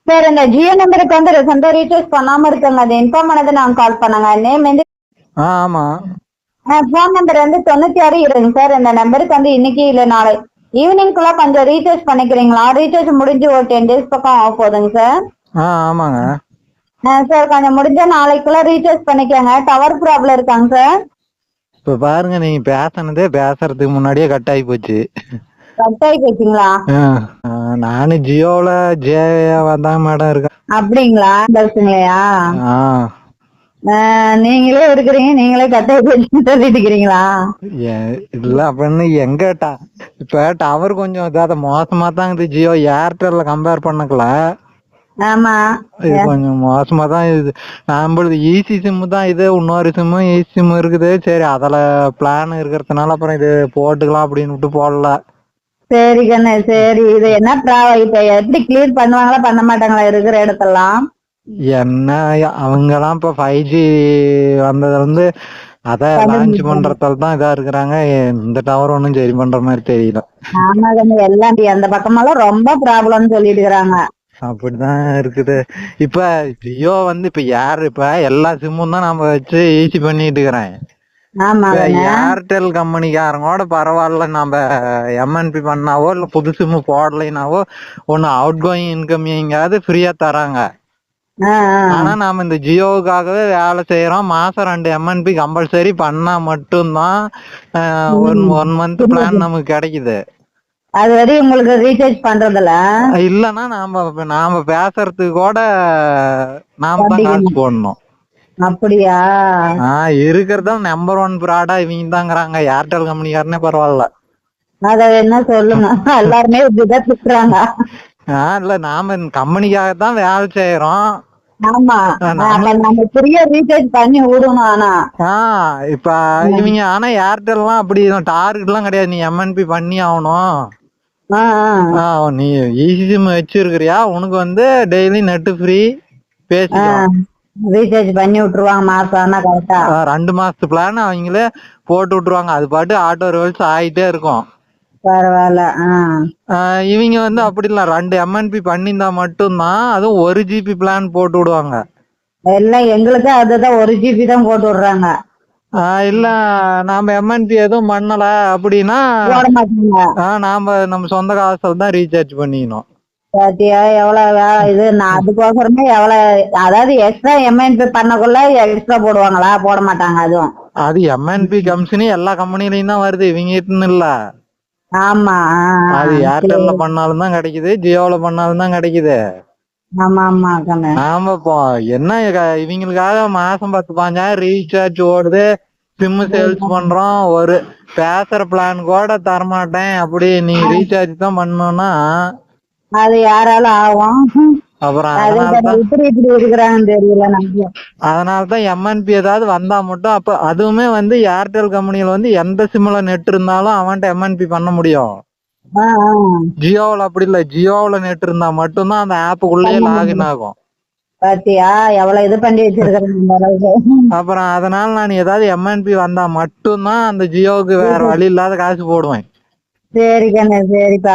Sir இந்த ஜியோ நம்பருக்கு வந்து ரீசெண்டா ரீசார்ஜ் பண்ணாம இருக்காங்க, அது இன்ஃபார்ம் பண்ணது நான் கால் பண்ணாங்க. நேம் வந்து ஆமா. ஃபோன் நம்பர் வந்து 96 இருங்க சார். இந்த நம்பருக்கு வந்து இன்னைக்கு இல்ல நாளை ஈவினிங்குள்ள கொஞ்சம் ரீசார்ஜ் பண்ணிக்கிறீங்களா? ரீசார்ஜ் முடிஞ்சு ஒரு 10 டேஸ் பக்கம் ஆக போகுதுங்க சார். ஆமாங்க. சார் கொஞ்சம் முடிஞ்சா நாளைக்குள்ள ரீசார்ஜ் பண்ணிக்கோங்க. டவர் ப்ராப்ளம் இருக்காங்க சார். இப்ப பாருங்க, நீங்க பேசுறதுக்கு முன்னாடியே கட் ஆகி போச்சு. கட் ஆகி போச்சுங்களா? நானும் ஜியோல ஜேவா தான் மேடம் இருக்கேன். அப்படிங்களா? பஸ்ங்களையா? நீங்களே இருக்கிறீங்க, நீங்களே கட் ஆகி போச்சுன்னு சொல்லிட்டு இருக்கிறீங்களா? இல்ல அப்படின்னு எங்க இப்ப டவர் கொஞ்சம் இதாத மோசமா தான் இருக்குது. ஜியோ ஏர்டெல்ல கம்பேர் பண்ணக்கல. ஆமா, இது கொஞ்சம் மோசமா தான் இது. நம்மளுது ஈசி சிம் தான் இது. இன்னொரு சிம்மும் ஈசி சிம் இருக்குது. சரி, அதுல பிளான் இருக்கிறதுனால அப்புறம் இது போட்டுக்கலாம் அப்படின்னு விட்டு போடல. சரி கண்ணு, சரி. இது என்ன இப்ப எப்படி கிளியர் பண்ணுவாங்களா பண்ண மாட்டாங்களா இருக்கிற இடத்தெல்லாம்? என்ன அவங்க எல்லாம் இப்ப 5G வந்ததுல இருந்து அத லான்ச் பண்றதால தான் இதா இருக்கிறாங்க. இந்த டவர் ஒன்னும் சரி பண்ற மாதிரி தெரியல. ஆமா கண்ணு, எல்லாம் அந்த பக்கமெல்லாம் ரொம்ப ப்ராப்ளம்னு சொல்லிட்டு இருக்கிறாங்க. அப்படிதான் இருக்குது. இப்ப ஜியோ வந்து இப்ப எல்லா சிம்மும் தான் நம்ம வச்சு ஈஸி பண்ணிட்டு இருக்கிறேன். ஏர்டெல் கம்பெனிக்காரங்களோட பரவாயில்ல, நம்ம எம்என்பி பண்ணாவோ இல்ல புது சிம் போடலைனாவோ ஒன்னு அவுட் கோயிங் இன்கமிங்காவது ஃப்ரீயா தராங்க. ஆனா நாம இந்த ஜியோவுக்காகவே வேலை செய்யறோம். மாசம் 2 எம்என்பி கம்பல்சரி பண்ணா மட்டும்தான் 1 மந்த் பிளான் நமக்கு கிடைக்குது. அது வரையும் உங்களுக்கு ரீசார்ஜ் பண்றதுல இல்லன்னா நாம பேசுறதுக்கு கூட நாம தான் காசு போடணும். அப்படியா? இருக்கிறதா நம்பர் 1 ப்ராடா இவங்க தாங்கிறாங்க. ஏர்டெல் கம்பெனிக்காரனே பரவாயில்ல. அத என்ன சொல்லுங்க, எல்லாருமே இப்படிதான் திட்டுறாங்க. இல்ல, நாம கம்பெனிக்காக தான் வேலை செய்யறோம். ஆமா, நம்ம ஃப்ரீயா ரீசார்ஜ் பண்ணி விடணும். ஆனா இப்ப இவங்க ஏர்டெல் எல்லாம் அப்படி டார்கெட் எல்லாம் கிடையாது. நீ எம்என்பி பண்ணி ஆகணும். நீ ஈசி சிம் வச்சிருக்கிறியா, உனக்கு வந்து டெய்லி நெட் ஃப்ரீ பேசிக்கலாம். ரீசார்ஜ் பண்ணி விட்டுருவாங்க மாசம் ஆனா கரெக்டா. 2 மாசத்து பிளான் அவங்களே போட்டு விட்டுருவாங்க. அது பாட்டு ஆட்டோ ரிவல்ஸ் ஆயிட்டே இருக்கும். பரவாயில்ல. இவங்க வந்து அப்படி இல்ல, 2 எம்என்பி பண்ணியிருந்தா மட்டும்தான், அதுவும் 1 GB பிளான் போட்டு விடுவாங்க. எல்லாம் எங்களுக்கு அதுதான் 1 GB தான் போட்டு விடுறாங்க. இல்ல, நாம எம்என்பி எதுவும் பண்ணல அப்படின்னா நம்ம சொந்த காசுல தான் ரீசார்ஜ் பண்ணிக்கணும். பாத்தியா எவ்வளவு இது? நான் அதுக்கோசரமே எவ்வளவு, அதாவது எக்ஸ்ட்ரா எம்என்பி பண்ணக்குள்ள எக்ஸ்ட்ரா போடுவாங்களா? போட மாட்டாங்க. அதுவும் அது எம்என்பி கம்பெனி எல்லா கம்பெனிலையும் தான் வருது, இவங்க இல்ல. ஆமா, அது ஏர்டெல்ல பண்ணாலும் தான் கிடைக்குது, ஜியோல பண்ணாலும் தான் கிடைக்குது. ஆமா ஆமா. நாம இப்போ என்ன இவங்களுக்காக மாசம் 10-15 ரீசார்ஜ் ஓடுது, சிம் சேல்ஸ் பண்றோம், ஒரு பேசுற பிளான் கூட தரமாட்டேன் அப்படி நீ ரீசார்ஜ் தான் பண்ணணும்னா அது யாரால ஆகும்? அப்புறம் அதனாலதான் எம்என்பி ஏதாவது வந்தா மட்டும், அப்ப அதுவுமே வந்து ஏர்டெல் கம்பெனியில வந்து எந்த சிம்ல நெட் இருந்தாலும் அவன்கிட்ட எம்என்பி பண்ண முடியும். ஜியோவில் அப்படி இல்ல, ஜியோவில் நெட் இருந்தா மட்டும்தான் அந்த ஆப்புக்குள்ளே லாகின் ஆகும். பாத்தியா எவ்வளவு இது பண்ணி வச்சிருக்காங்க. அப்புறம் அதனால நான் ஏதாவது எம்என்பி வந்தா மட்டும்தான் அந்த ஜியோவுக்கு வேற வழி இல்லாத காசு போடுவேன். சரி கண்ணு, சரிப்பா.